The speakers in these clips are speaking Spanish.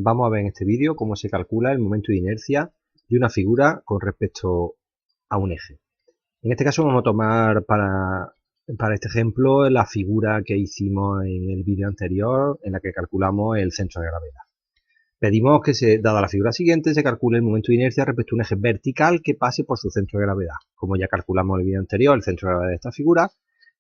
Vamos a ver en este vídeo cómo se calcula el momento de inercia de una figura con respecto a un eje. En este caso vamos a tomar para este ejemplo la figura que hicimos en el vídeo anterior en la que calculamos el centro de gravedad. Pedimos que, dada la figura siguiente, se calcule el momento de inercia respecto a un eje vertical que pase por su centro de gravedad. Como ya calculamos en el vídeo anterior, el centro de gravedad de esta figura,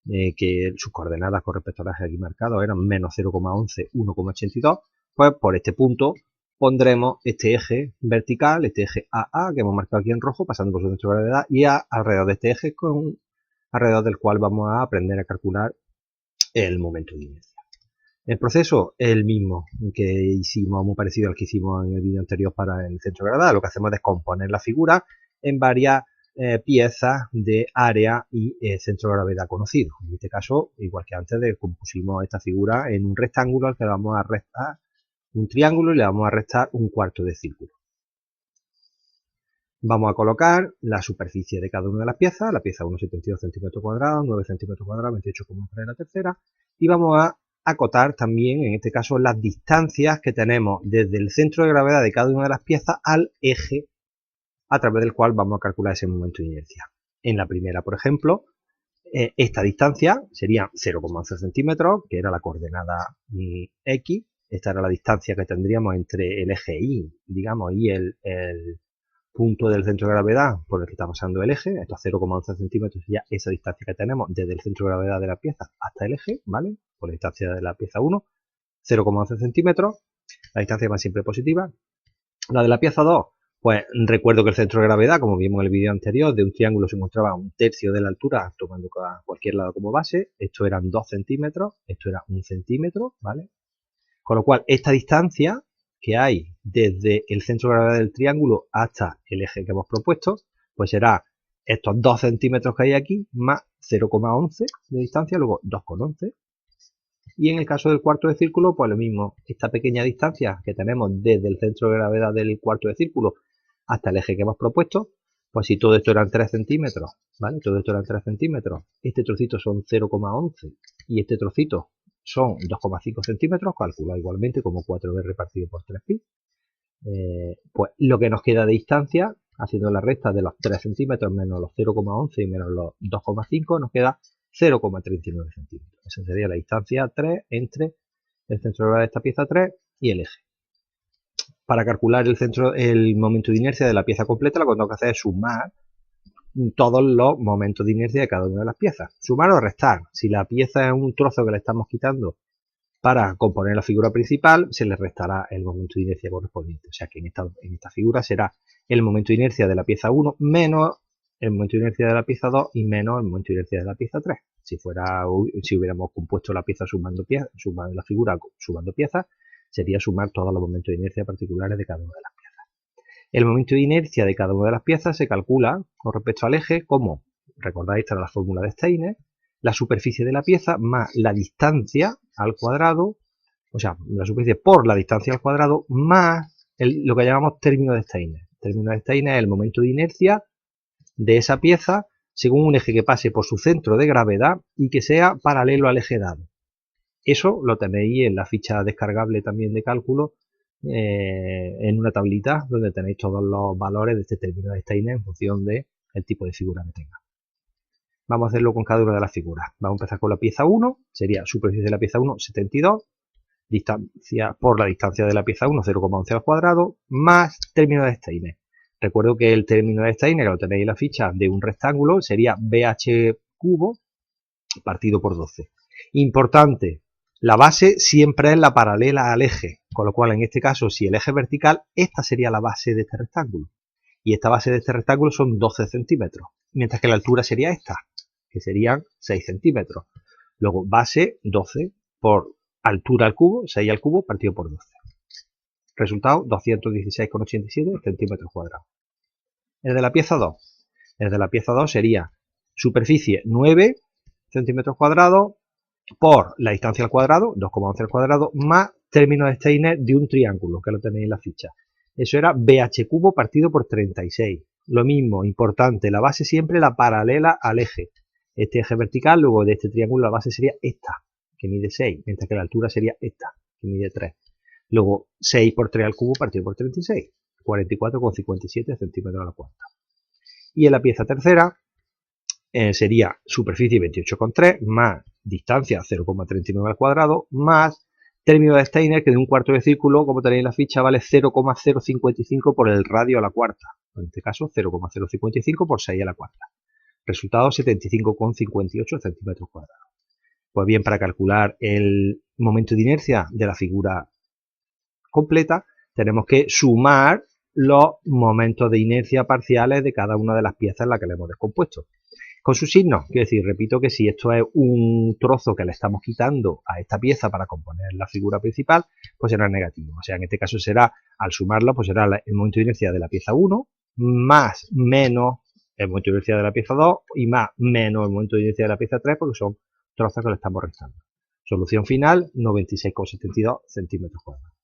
que sus coordenadas con respecto al eje aquí marcado eran menos 0,11, 1,82, pues por este punto pondremos este eje vertical, este eje AA que hemos marcado aquí en rojo, pasando por su centro de gravedad, y alrededor de este eje, alrededor del cual vamos a aprender a calcular el momento de inercia. El proceso es el mismo que hicimos, muy parecido al que hicimos en el vídeo anterior para el centro de gravedad. Lo que hacemos es descomponer la figura en varias piezas de área y centro de gravedad conocido. En este caso, igual que antes, descompusimos esta figura en un rectángulo al que le vamos a restar un triángulo y le vamos a restar un cuarto de círculo. Vamos a colocar la superficie de cada una de las piezas, la pieza 1, 72 centímetros cuadrados, 9 centímetros cuadrados, 28,3 la tercera, y vamos a acotar también, en este caso, las distancias que tenemos desde el centro de gravedad de cada una de las piezas al eje a través del cual vamos a calcular ese momento de inercia. En la primera, por ejemplo, esta distancia sería 0,11 centímetros, que era la coordenada X. Esta era la distancia que tendríamos entre el eje Y, digamos, y el punto del centro de gravedad por el que está pasando el eje. Estos 0,11 centímetros sería esa distancia que tenemos desde el centro de gravedad de la pieza hasta el eje, ¿vale? Por la distancia de la pieza 1, 0,11 centímetros. La distancia va siempre positiva. La de la pieza 2, pues recuerdo que el centro de gravedad, como vimos en el vídeo anterior, de un triángulo se encontraba a un tercio de la altura, tomando cualquier lado como base. Esto eran 2 centímetros, esto era 1 centímetro, ¿vale? Con lo cual, esta distancia que hay desde el centro de gravedad del triángulo hasta el eje que hemos propuesto, pues será estos 2 centímetros que hay aquí, más 0,11 de distancia, luego 2,11. Y en el caso del cuarto de círculo, pues lo mismo, esta pequeña distancia que tenemos desde el centro de gravedad del cuarto de círculo hasta el eje que hemos propuesto, pues si todo esto eran 3 centímetros, ¿vale? Todo esto eran 3 centímetros, este trocito son 0,11 y este trocito son 2,5 centímetros, calcula igualmente como 4b repartido por 3pi. Pues lo que nos queda de distancia, haciendo la resta de los 3 centímetros menos los 0,11 y menos los 2,5, nos queda 0,39 centímetros. Esa sería la distancia 3 entre el centro de gravedad de esta pieza 3 y el eje. Para calcular el momento de inercia de la pieza completa, lo que tengo que hacer es sumar todos los momentos de inercia de cada una de las piezas. Sumar o restar. Si la pieza es un trozo que le estamos quitando para componer la figura principal, se le restará el momento de inercia correspondiente. O sea que en esta figura será el momento de inercia de la pieza 1 menos el momento de inercia de la pieza 2 y menos el momento de inercia de la pieza 3. Si hubiéramos compuesto la pieza sumando la figura sumando piezas, sería sumar todos los momentos de inercia particulares de cada una de las piezas. El momento de inercia de cada una de las piezas se calcula con respecto al eje como, recordáis, esta era la fórmula de Steiner, la superficie de la pieza más la distancia al cuadrado, o sea, la superficie por la distancia al cuadrado más lo que llamamos término de Steiner. El término de Steiner es el momento de inercia de esa pieza según un eje que pase por su centro de gravedad y que sea paralelo al eje dado. Eso lo tenéis en la ficha descargable también de cálculo, en una tablita donde tenéis todos los valores de este término de Steiner en función del tipo de figura que tenga. Vamos a hacerlo con cada una de las figuras. Vamos a empezar con la pieza 1, sería superficie de la pieza 1, 72, distancia por la distancia de la pieza 1, 0,11 al cuadrado, más término de Steiner. Recuerdo que el término de Steiner, que lo tenéis en la ficha de un rectángulo, sería BH cubo partido por 12. Importante, la base siempre es la paralela al eje, con lo cual en este caso, si el eje es vertical, esta sería la base de este rectángulo. Y esta base de este rectángulo son 12 centímetros, mientras que la altura sería esta, que serían 6 centímetros. Luego, base 12 por altura al cubo, 6 al cubo partido por 12. Resultado, 216,87 centímetros cuadrados. El de la pieza 2. El de la pieza 2 sería superficie 9 centímetros cuadrados por la distancia al cuadrado, 2,11 al cuadrado, más término de Steiner de un triángulo, que lo tenéis en la ficha. Eso era BH cubo partido por 36. Lo mismo, importante, la base siempre la paralela al eje. Este eje vertical, luego de este triángulo la base sería esta, que mide 6, mientras que la altura sería esta, que mide 3. Luego 6 por 3 al cubo partido por 36, 44,57 centímetros a la cuarta. Y en la pieza tercera sería superficie 28,3 más distancia 0,39 al cuadrado más término de Steiner, que de un cuarto de círculo, como tenéis en la ficha, vale 0,055 por el radio a la cuarta. En este caso 0,055 por 6 a la cuarta. Resultado 75,58 centímetros cuadrados. Pues bien, para calcular el momento de inercia de la figura completa, tenemos que sumar los momentos de inercia parciales de cada una de las piezas en las que le hemos descompuesto. Con su signo, quiero decir, repito que si esto es un trozo que le estamos quitando a esta pieza para componer la figura principal, pues será negativo. O sea, en este caso será, al sumarlo, pues será el momento de inercia de la pieza 1 más menos el momento de inercia de la pieza 2 y más menos el momento de inercia de la pieza 3, porque son trozos que le estamos restando. Solución final, 96,72 centímetros cuadrados.